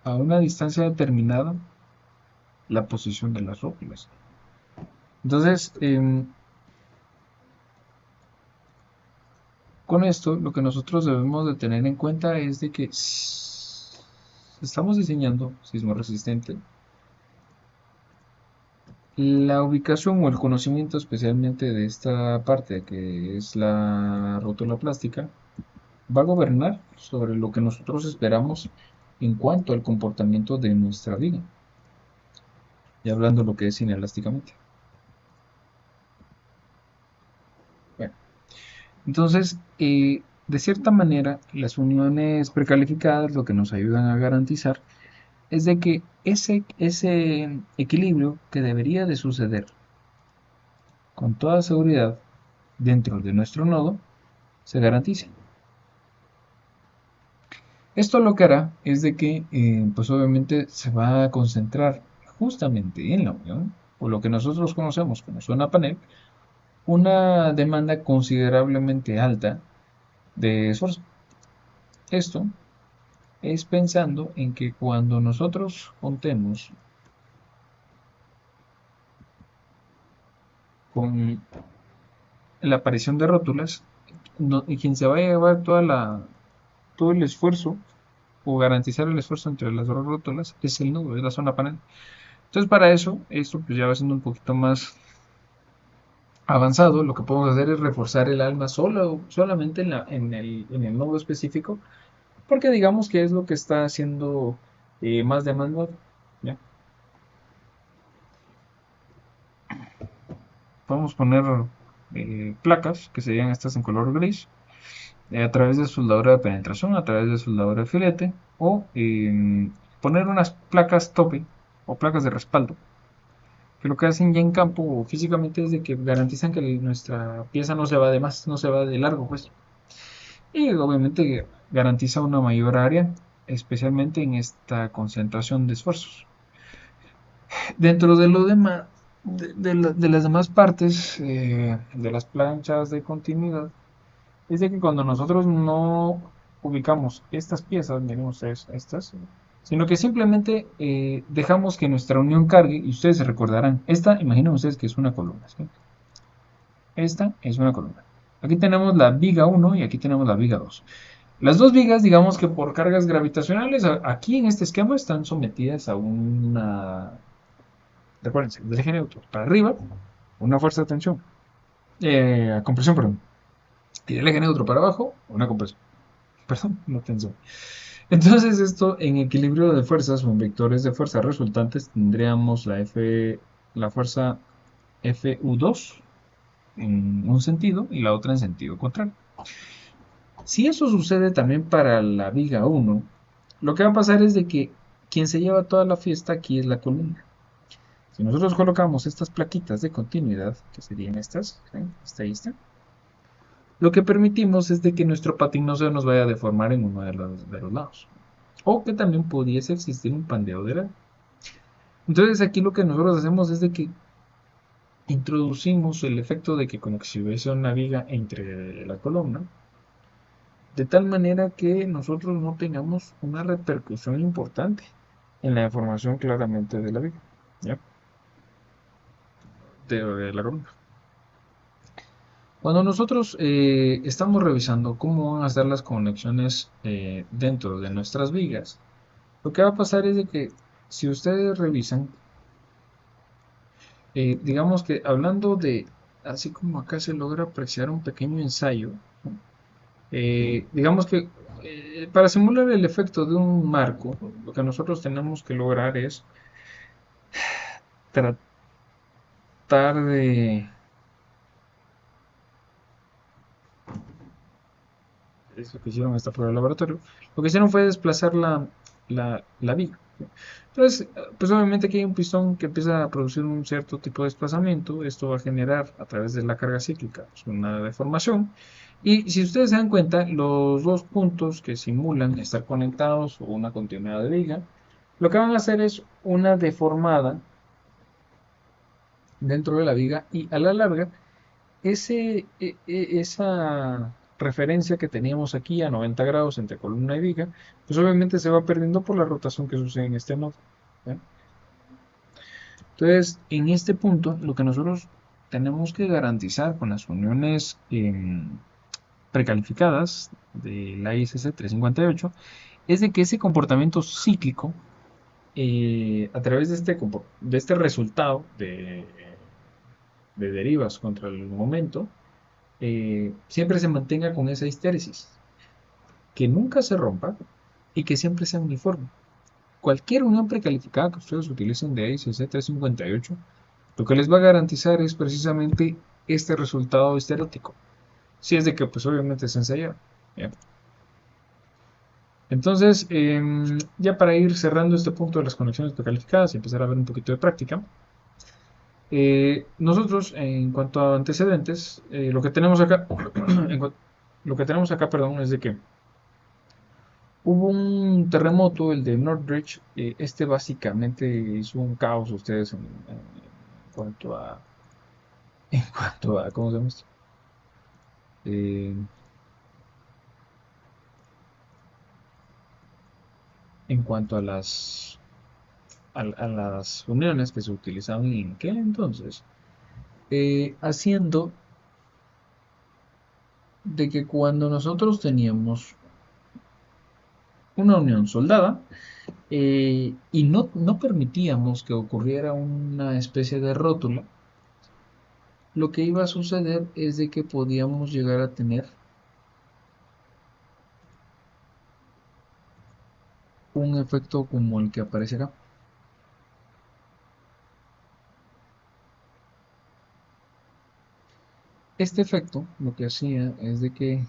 Speaker 1: a una distancia determinada la posición de las rótulas. Entonces, con esto, lo que nosotros debemos de tener en cuenta es de que si estamos diseñando sismo resistente, la ubicación o el conocimiento especialmente de esta parte que es la rótula plástica va a gobernar sobre lo que nosotros esperamos en cuanto al comportamiento de nuestra viga, y hablando lo que es inelásticamente. Bueno, entonces, de cierta manera, las uniones precalificadas lo que nos ayudan a garantizar es de que ese equilibrio que debería de suceder con toda seguridad dentro de nuestro nodo se garantice. Esto lo que hará es de que, pues obviamente se va a concentrar justamente en la unión, o lo que nosotros conocemos como zona panel, una demanda considerablemente alta de esfuerzo. Esto es pensando en que cuando nosotros contemos con la aparición de rótulas, quien se va a llevar todo el esfuerzo o garantizar el esfuerzo entre las dos rótulas es el nudo, es la zona panel. Entonces para eso, esto pues ya va siendo un poquito más avanzado, lo que podemos hacer es reforzar el alma solamente en el nodo específico, porque digamos que es lo que está haciendo más demandado. ¿Ya? Podemos poner placas, que serían estas en color gris, a través de soldadura de penetración, a través de soldadura de filete, o poner unas placas tope o placas de respaldo, que lo que hacen ya en campo físicamente es de que garantizan que nuestra pieza no se va de más, no se va de largo, pues. Y obviamente garantiza una mayor área, especialmente en esta concentración de esfuerzos. Dentro de lo demás, de las demás partes de las planchas de continuidad, es de que cuando nosotros no ubicamos estas piezas, miren ustedes estas, sino que simplemente dejamos que nuestra unión cargue, y ustedes se recordarán, esta, imaginen ustedes que es una columna, ¿sí? Esta es una columna. Aquí tenemos la viga 1 y aquí tenemos la viga 2. Las dos vigas, digamos que por cargas gravitacionales, aquí en este esquema están sometidas a una, recuérdense, del eje neutro para arriba, una fuerza de tensión, compresión, perdón, y del eje neutro para abajo, una compresión, perdón, no tensión. Entonces esto en equilibrio de fuerzas o en vectores de fuerza resultantes tendríamos la fuerza FU2 en un sentido y la otra en sentido contrario. Si eso sucede también para la viga 1, lo que va a pasar es de que quien se lleva toda la fiesta aquí es la columna. Si nosotros colocamos estas plaquitas de continuidad, que serían estas, ¿sí? Esta y esta, lo que permitimos es de que nuestro patín no se nos vaya a deformar en uno de los lados. O que también pudiese existir un pandeo de lado. Entonces aquí lo que nosotros hacemos es de que introducimos el efecto de que como que si hubiese una viga entre la columna, de tal manera que nosotros no tengamos una repercusión importante en la deformación claramente de la viga, ¿ya? De la columna. Cuando nosotros estamos revisando cómo van a ser las conexiones dentro de nuestras vigas, lo que va a pasar es de que si ustedes revisan, Digamos que hablando de, así como acá se logra apreciar un pequeño ensayo, ¿no? Digamos que para simular el efecto de un marco, lo que nosotros tenemos que lograr es tratar de... Es lo que hicieron hasta fuera del laboratorio. Lo que hicieron fue desplazar la viga. Entonces, pues obviamente aquí hay un pistón que empieza a producir un cierto tipo de desplazamiento. Esto va a generar a través de la carga cíclica pues, una deformación. Y si ustedes se dan cuenta, los dos puntos que simulan estar conectados o una continuidad de viga, lo que van a hacer es una deformada dentro de la viga y a la larga esa referencia que teníamos aquí a 90 grados entre columna y viga, pues obviamente se va perdiendo por la rotación que sucede en este nodo. ¿Ya? Entonces, en este punto, lo que nosotros tenemos que garantizar con las uniones precalificadas de la ISC 358 es de que ese comportamiento cíclico, a través de este resultado de derivas contra el momento, siempre se mantenga con esa histéresis, que nunca se rompa y que siempre sea uniforme. Cualquier unión precalificada que ustedes utilicen de ICC 358, lo que les va a garantizar es precisamente este resultado estereótico. Si es de que, pues obviamente se ensaya. ¿Ya? Entonces, ya para ir cerrando este punto de las conexiones precalificadas y empezar a ver un poquito de práctica, nosotros, en cuanto a antecedentes, lo que tenemos acá, lo que tenemos acá, perdón, es de que hubo un terremoto, el de Northridge. Este básicamente hizo un caos ustedes cuanto a, en cuanto a, ¿cómo se llama esto? Eh, en cuanto a las uniones que se utilizaban en aquel entonces, haciendo de que cuando nosotros teníamos una unión soldada y no permitíamos que ocurriera una especie de rótula, lo que iba a suceder es de que podíamos llegar a tener un efecto como el que aparece acá. Este efecto lo que hacía es de que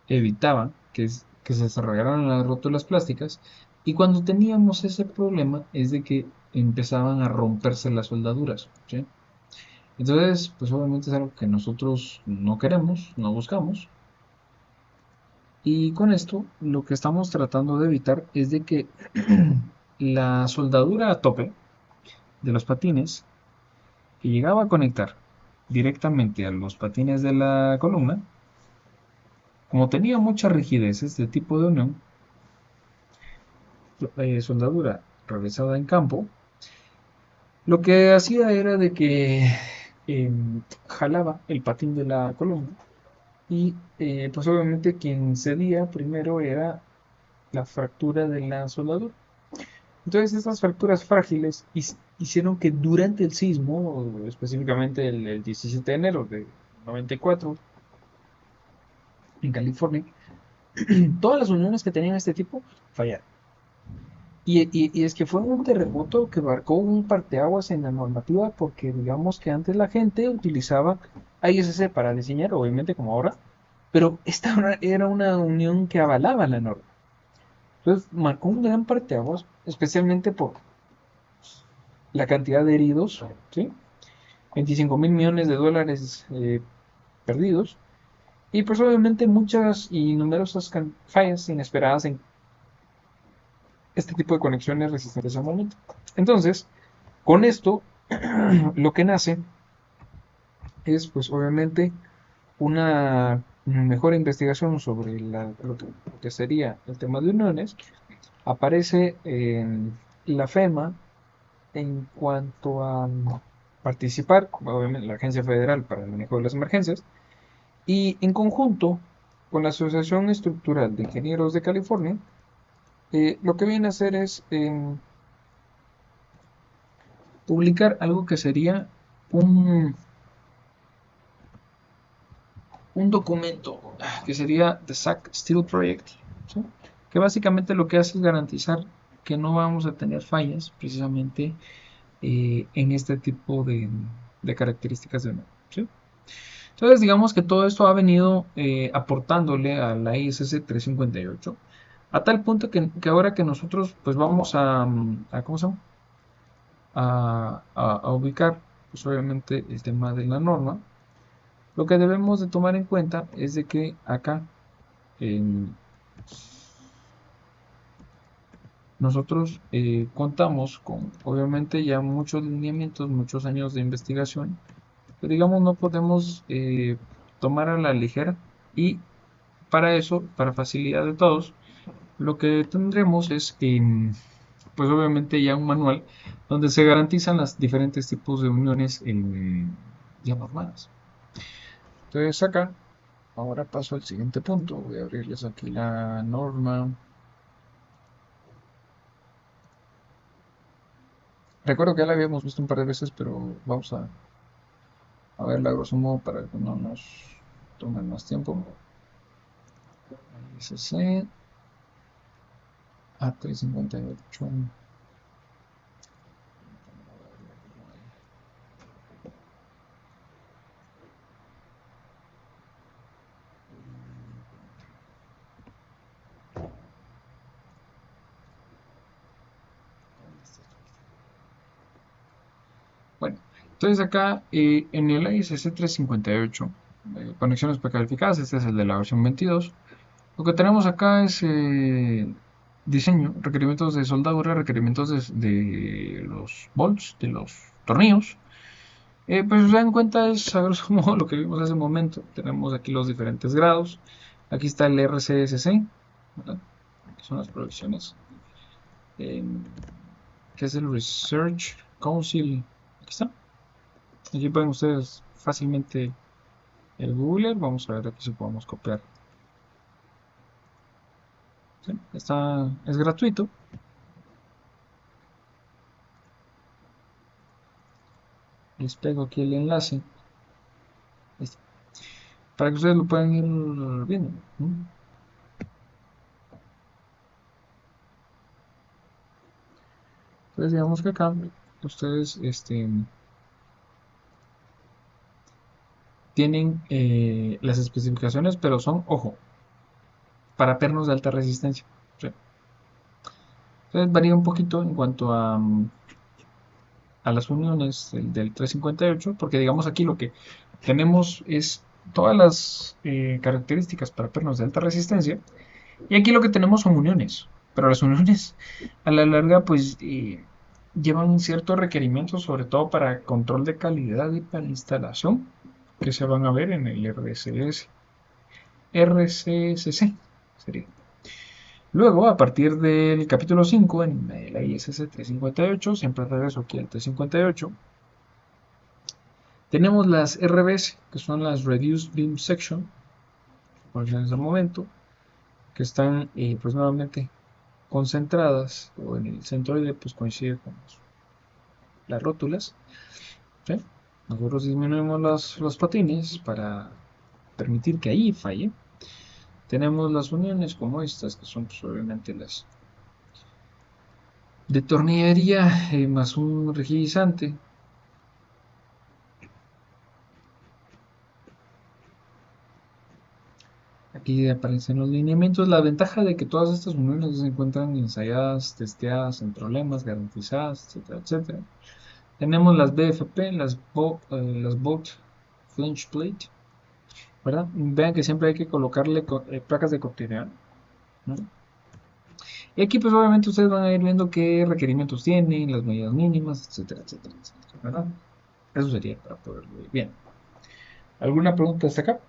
Speaker 1: evitaba que se desarrollaran las rótulas plásticas y cuando teníamos ese problema es de que empezaban a romperse las soldaduras, ¿sí? Entonces, pues obviamente es algo que nosotros no queremos, no buscamos. Y con esto lo que estamos tratando de evitar es de que la soldadura a tope de los patines que llegaba a conectar directamente a los patines de la columna, como tenía mucha rigidez este tipo de unión, soldadura realizada en campo, lo que hacía era de que jalaba el patín de la columna y pues obviamente quien cedía primero era la fractura de la soldadura. Entonces estas fracturas frágiles hicieron que durante el sismo, específicamente el 17 de enero de 94 en California, todas las uniones que tenían este tipo fallaron. Y es que fue un terremoto que marcó un parteaguas en la normativa porque digamos que antes la gente utilizaba ISC para diseñar, obviamente como ahora, pero esta era una unión que avalaba la norma. Entonces marcó un gran parteaguas, especialmente por la cantidad de heridos, ¿sí? 25.000 millones de dólares perdidos y pues obviamente muchas y numerosas fallas inesperadas en este tipo de conexiones resistentes al momento. Entonces, con esto, lo que nace es, pues obviamente, una mejor investigación sobre lo que sería el tema de uniones. Aparece la FEMA en cuanto a participar, obviamente, la Agencia Federal para el Manejo de las Emergencias, y en conjunto con la Asociación Estructural de Ingenieros de California, lo que viene a hacer es publicar algo que sería un, un documento que sería The SAC Steel Project, ¿sí? Que básicamente lo que hace es garantizar que no vamos a tener fallas precisamente en este tipo de características de nuevo, ¿sí? Entonces digamos que todo esto ha venido aportándole a la ISS 358 a tal punto que ahora que nosotros pues vamos ¿cómo se llama? A ubicar pues obviamente el tema de la norma, lo que debemos de tomar en cuenta es de que acá en nosotros contamos con obviamente ya muchos lineamientos, muchos años de investigación, pero digamos no podemos tomar a la ligera y para eso, para facilidad de todos, lo que tendremos es pues obviamente ya un manual donde se garantizan los diferentes tipos de uniones ya normadas. Entonces acá, ahora paso al siguiente punto, voy a abrirles aquí la norma. Recuerdo que ya la habíamos visto un par de veces, pero vamos a verla a grosso modo para que no nos tome más tiempo. ISC A358. Bueno, entonces acá en el ISC 358, conexiones precalificadas, este es el de la versión 22. Lo que tenemos acá es diseño, requerimientos de soldadura, requerimientos de los bolts, de los tornillos. Pues si se dan cuenta es a grosso modo lo que vimos hace un momento. Tenemos aquí los diferentes grados. Aquí está el RCSC, ¿verdad? Que son las proyecciones. Eh, que es el Research Council. Aquí está. Aquí pueden ustedes fácilmente el Google. Vamos a ver aquí si podemos copiar. ¿Sí? Es gratuito. Les pego aquí el enlace para que ustedes lo puedan ir viendo, ¿no? Entonces digamos que acá ustedes tienen las especificaciones, pero son, ojo, para pernos de alta resistencia. ¿Sí? Entonces varía un poquito en cuanto a las uniones del 358, porque digamos aquí lo que tenemos es todas las características para pernos de alta resistencia, y aquí lo que tenemos son uniones, pero las uniones a la larga pues llevan ciertos requerimientos, sobre todo para control de calidad y para instalación, que se van a ver en el RCSC sería. Luego, a partir del capítulo 5, en la ISS 358, siempre regreso aquí al 358, tenemos las RBS, que son las Reduced Beam Section, por en ese momento, que están pues nuevamente concentradas, o en el centroide pues coincide con las rótulas. ¿Sí? Nosotros disminuimos los patines para permitir que ahí falle. Tenemos las uniones como estas, que son pues, obviamente las de tornillería más un rigidizante. Aquí aparecen los lineamientos. La ventaja de que todas estas uniones se encuentran ensayadas, testeadas, sin problemas, garantizadas, etcétera, etcétera. Tenemos las BFP, las Bolt Flange Plate, ¿verdad? Vean que siempre hay que colocarle placas de continuidad, ¿no? Y aquí pues obviamente ustedes van a ir viendo qué requerimientos tienen, las medidas mínimas, etcétera, etcétera, etcétera, ¿verdad? Eso sería para poderlo ver bien. ¿Alguna pregunta hasta acá?